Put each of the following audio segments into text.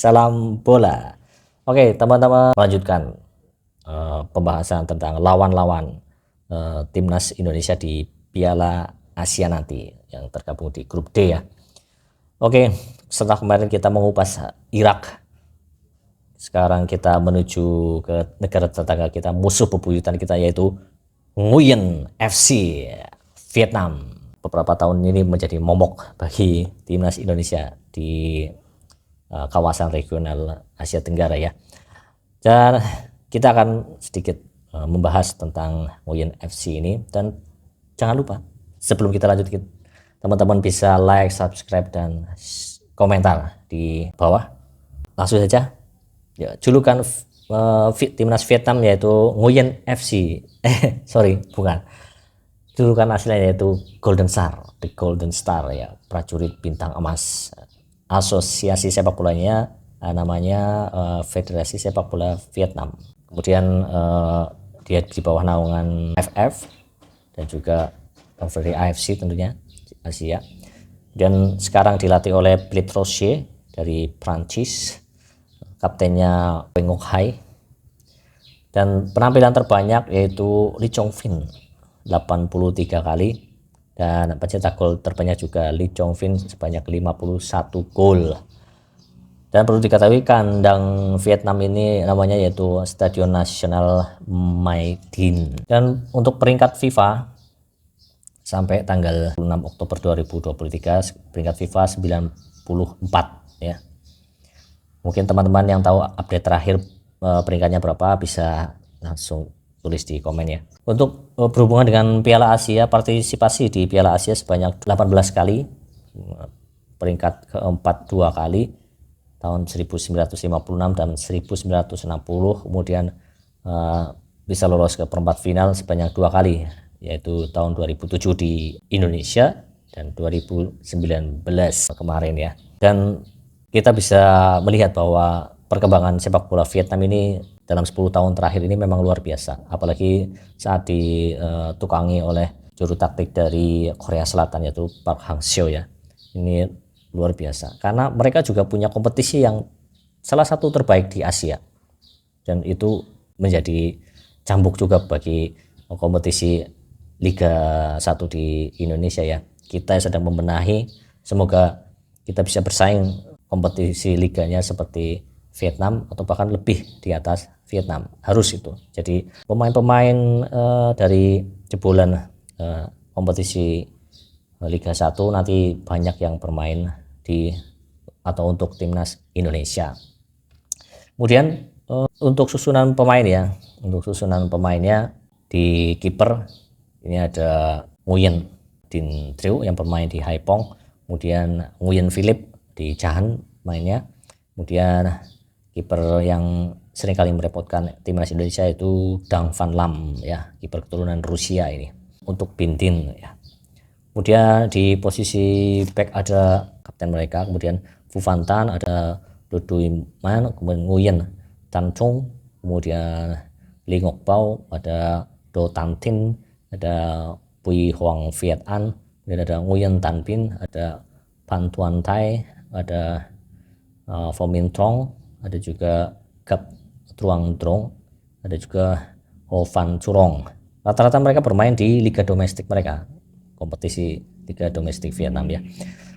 Salam bola. Oke, teman-teman, lanjutkan pembahasan tentang lawan-lawan timnas Indonesia di Piala Asia nanti yang tergabung di grup D ya. Oke, setelah kemarin kita mengupas Irak, sekarang kita menuju ke negara tetangga kita, musuh bebuyutan kita, yaitu Nguyen FC Vietnam. Beberapa tahun ini menjadi momok bagi timnas Indonesia di kawasan regional Asia Tenggara ya. Dan kita akan sedikit membahas tentang Nguyen FC ini, dan jangan lupa sebelum kita lanjutkan, teman-teman bisa like, subscribe, dan komentar di bawah. Langsung saja ya, julukan timnas Vietnam yaitu Nguyen FC. Sorry, bukan. Julukan aslinya yaitu Golden Star, The Golden Star ya, prajurit bintang emas. Asosiasi sepak bolanya namanya Federasi Sepak Bola Vietnam. Kemudian dia di bawah naungan AFF dan juga Confederasi AFC tentunya Asia. Dan sekarang dilatih oleh Philippe Rocher dari Prancis, kaptennya Peng Ngoc Hai. Dan penampilan terbanyak yaitu Lee Chong Vin 83 kali. Dan pencetak gol terbanyak juga Lee Chong Vin sebanyak 51 gol. Dan perlu diketahui kandang Vietnam ini namanya yaitu Stadion Nasional Mai Dinh. Dan untuk peringkat FIFA sampai tanggal 6 Oktober 2023 peringkat FIFA 94 ya. Mungkin teman-teman yang tahu update terakhir peringkatnya berapa bisa langsung tulis di komen ya. Untuk berhubungan dengan Piala Asia, partisipasi di Piala Asia sebanyak 18 kali, peringkat keempat 2 kali tahun 1956 dan 1960, kemudian bisa lolos ke perempat final sebanyak 2 kali, yaitu tahun 2007 di Indonesia dan 2019 kemarin ya. Dan kita bisa melihat bahwa perkembangan sepak bola Vietnam ini dalam 10 tahun terakhir ini memang luar biasa, apalagi saat ditukangi oleh juru taktik dari Korea Selatan yaitu Park Hang-seo ya. Ini luar biasa karena mereka juga punya kompetisi yang salah satu terbaik di Asia, dan itu menjadi cambuk juga bagi kompetisi Liga 1 di Indonesia ya. Kita sedang membenahi, semoga kita bisa bersaing kompetisi liganya seperti Vietnam atau bahkan lebih di atas Vietnam, harus itu. Jadi pemain-pemain dari jebolan kompetisi Liga 1 nanti banyak yang bermain di atau untuk timnas Indonesia. Kemudian untuk susunan pemain ya, untuk susunan pemainnya di kiper ini ada Nguyen Dinh Trieu yang bermain di Haiphong, kemudian Nguyen Philip di Jahan mainnya, kemudian kiper yang seringkali merepotkan timnas Indonesia itu Dang Van Lam ya, kiper keturunan Rusia ini, untuk Binh Dinh ya. Kemudian di posisi back ada kapten mereka, kemudian Phu Van Tan, ada Do Duy Man, kemudian Nguyen Tan Trung, kemudian Lee Ngoc Bao, ada Do Tan Tin, ada Bui Hoang Viet An, kemudian ada Nguyen Tan Binh, ada Phan Tuan Thai, ada Pho Min Trong, ada juga Gap Truong Trong, ada juga Ho Van Curong. Rata-rata mereka bermain di liga domestik mereka, kompetisi liga domestik Vietnam ya.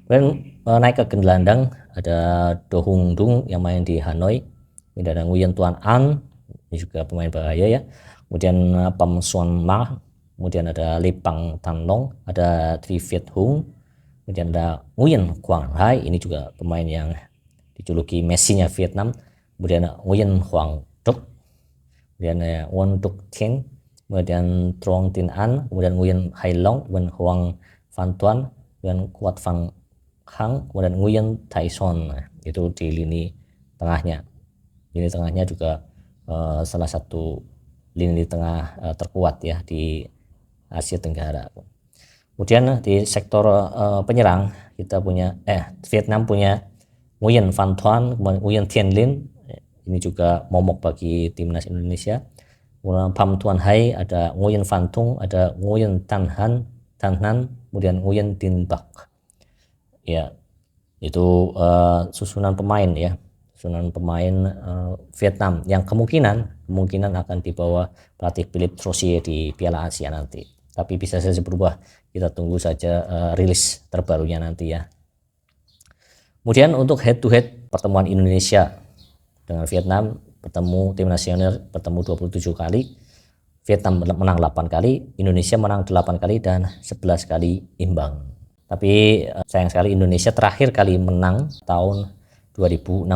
Kemudian naik ke gelandang ada Do Hung Dung yang main di Hanoi, kemudian ada Nguyen Tuan An, ini juga pemain bahaya ya. Kemudian Pham Xuan Ma, kemudian ada Lee Pang Tan Long, ada Tri Viet Hung, kemudian ada Nguyen Quang Hai, ini juga pemain yang dijuluki Messi-nya Vietnam. Kemudian Nguyen Hoang Duc, kemudian Nguyen Duc Thien, kemudian Truong Tin An, kemudian Nguyen Hai Long, kemudian Hoang Van Tuan, kemudian Quat Van Hang, kemudian Nguyen Thai Son. Itu di lini tengahnya. Lini tengahnya juga salah satu lini tengah terkuat ya di Asia Tenggara. Kemudian di sektor penyerang kita punya Vietnam punya Nguyen Van Thuan, Nguyen Thien Linh, ini juga momok bagi timnas Indonesia. Kemudian Pham Tuan Hai, ada Nguyen Van Tung, ada Nguyen Tan Han, kemudian Nguyen Dinh Bach. Ya, itu susunan pemain ya, susunan pemain Vietnam yang kemungkinan akan dibawa pelatih Philippe Troussier di Piala Asia nanti. Tapi bisa saja berubah. Kita tunggu saja rilis terbarunya nanti ya. Kemudian untuk head to head pertemuan Indonesia dengan Vietnam, timnas senior bertemu 27 kali. Vietnam menang 8 kali, Indonesia menang 8 kali dan 11 kali imbang. Tapi sayang sekali Indonesia terakhir kali menang tahun 2016.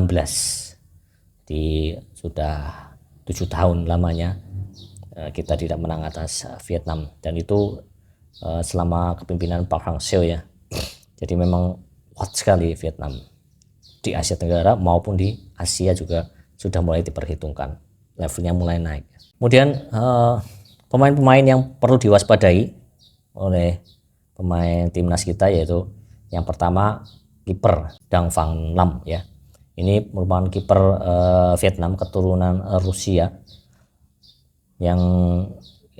Di sudah 7 tahun lamanya kita tidak menang atas Vietnam, dan itu selama kepemimpinan Park Hang-seo ya. Jadi memang kuat sekali Vietnam di Asia Tenggara maupun di Asia juga sudah mulai diperhitungkan, levelnya mulai naik. Kemudian pemain-pemain yang perlu diwaspadai oleh pemain timnas kita yaitu yang pertama kiper Dang Van Lam ya. Ini merupakan kiper Vietnam keturunan Rusia yang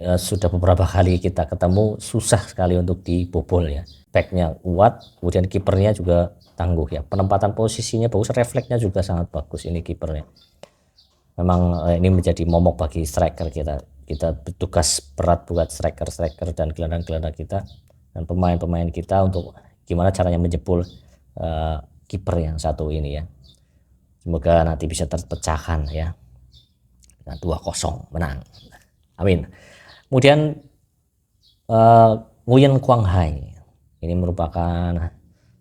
sudah beberapa kali kita ketemu, susah sekali untuk dibobol ya. Backnya kuat, kemudian kipernya juga tangguh ya. Penempatan posisinya bagus, refleksnya juga sangat bagus ini kipernya. Memang ini menjadi momok bagi striker kita. Kita bertugas berat buat striker dan gelandang-gelandang kita dan pemain-pemain kita untuk gimana caranya menjebol kiper yang satu ini ya. Semoga nanti bisa terpecahkan ya. Nah, 2-0 menang. Amin. Kemudian Nguyen Quang Hai. Ini merupakan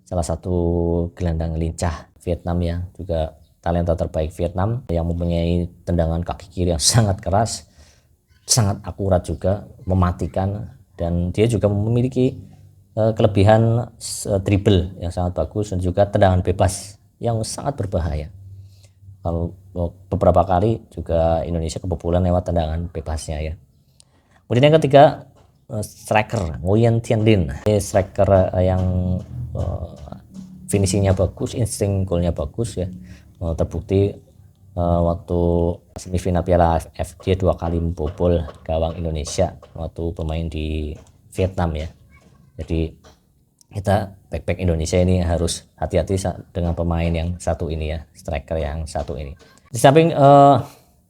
salah satu gelandang lincah Vietnam ya, juga talenta terbaik Vietnam yang mempunyai tendangan kaki kiri yang sangat keras, sangat akurat juga, mematikan, dan dia juga memiliki kelebihan dribble yang sangat bagus dan juga tendangan bebas yang sangat berbahaya. Kalau beberapa kali juga Indonesia kebobolan lewat tendangan bebasnya ya. Kemudian yang ketiga striker Nguyen Thien Linh. Ini striker yang finishingnya bagus, insting golnya bagus ya. Terbukti waktu semifinal Piala AFF dia 2 kali membobol gawang Indonesia waktu bermain di Vietnam ya. Jadi kita back Indonesia ini harus hati-hati dengan pemain yang satu ini ya, striker yang satu ini. Di samping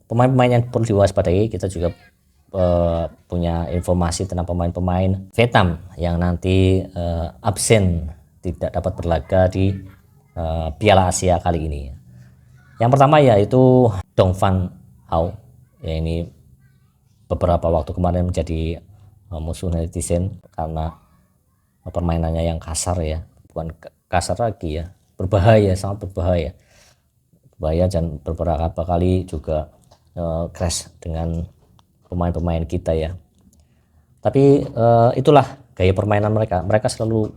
pemain-pemain yang perlu diwaspadai, kita juga punya informasi tentang pemain-pemain Vietnam yang nanti absen, tidak dapat berlaga di Piala Asia kali ini. Yang pertama yaitu Dong Van Hao, ya ini beberapa waktu kemarin menjadi musuh netizen karena permainannya yang kasar ya, bukan kasar lagi ya, berbahaya, sangat berbahaya, dan beberapa kali juga crash dengan pemain-pemain kita ya. Tapi itulah gaya permainan mereka selalu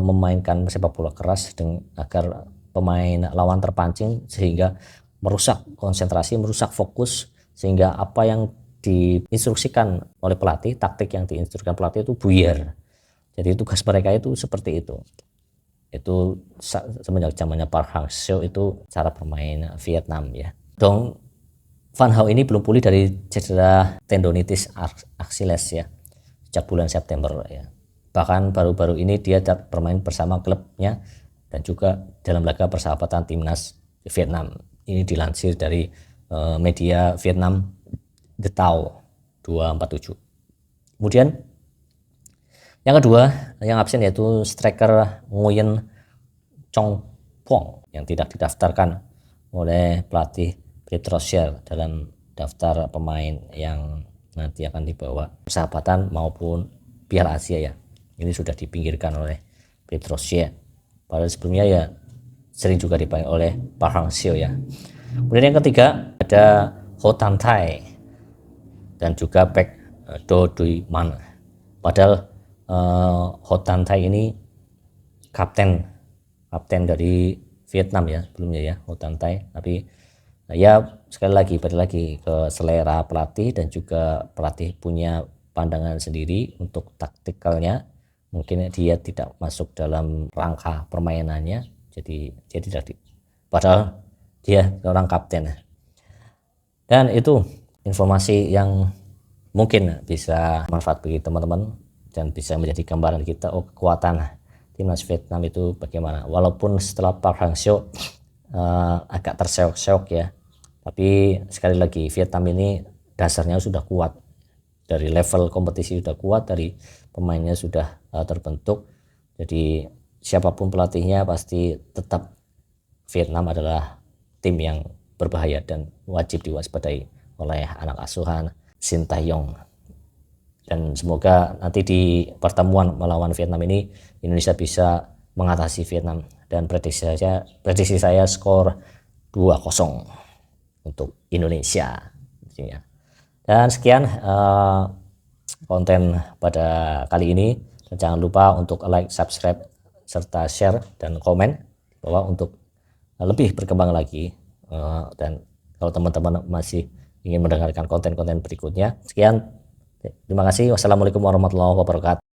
memainkan sepak bola keras agar pemain lawan terpancing sehingga merusak konsentrasi, merusak fokus, sehingga apa yang diinstruksikan oleh pelatih, taktik yang diinstruksikan pelatih itu buyar. Jadi tugas mereka itu seperti itu. Itu semenjak zamannya Park Hang-seo itu cara bermain Vietnam ya. Dong Van Hao ini belum pulih dari cedera tendonitis Achilles ya sejak bulan September ya. Bahkan baru-baru ini dia bermain bersama klubnya dan juga dalam laga persahabatan timnas Vietnam. Ini dilansir dari media Vietnam The Tao 247. Kemudian yang kedua yang absen yaitu striker Nguyen Chong Pong yang tidak didaftarkan oleh pelatih Philippe Troussier dalam daftar pemain yang nanti akan dibawa persahabatan maupun Piala Asia ya. Ini sudah dipinggirkan oleh Philippe Troussier. Padahal sebelumnya ya sering juga dipanggil oleh Park Hang-seo ya. Kemudian yang ketiga ada Ho Tan Thai dan juga back Do Dui Man. Padahal Ho Tan Thai ini kapten dari Vietnam ya sebelumnya ya, Ho Tan Thai. Tapi ya sekali lagi balik lagi ke selera pelatih dan juga pelatih punya pandangan sendiri untuk taktikalnya. Mungkin dia tidak masuk dalam rangka permainannya, jadi tidak padahal dia seorang kapten. Dan itu informasi yang mungkin bisa manfaat bagi teman-teman dan bisa menjadi gambaran kita kekuatan timnas Vietnam itu bagaimana. Walaupun setelah Park Hang-seo agak terseok-seok ya. Tapi sekali lagi Vietnam ini dasarnya sudah kuat, dari level kompetisi sudah kuat, dari pemainnya sudah terbentuk. Jadi siapapun pelatihnya pasti tetap Vietnam adalah tim yang berbahaya dan wajib diwaspadai oleh anak asuhan Shin Tae-yong. Dan semoga nanti di pertemuan melawan Vietnam ini Indonesia bisa mengatasi Vietnam, dan prediksi saya skor 2-0 untuk Indonesia. Dan sekian konten pada kali ini, dan jangan lupa untuk like, subscribe, serta share dan komen bahwa untuk lebih berkembang lagi. Dan kalau teman-teman masih ingin mendengarkan konten-konten berikutnya, sekian, terima kasih. Wassalamualaikum warahmatullahi wabarakatuh.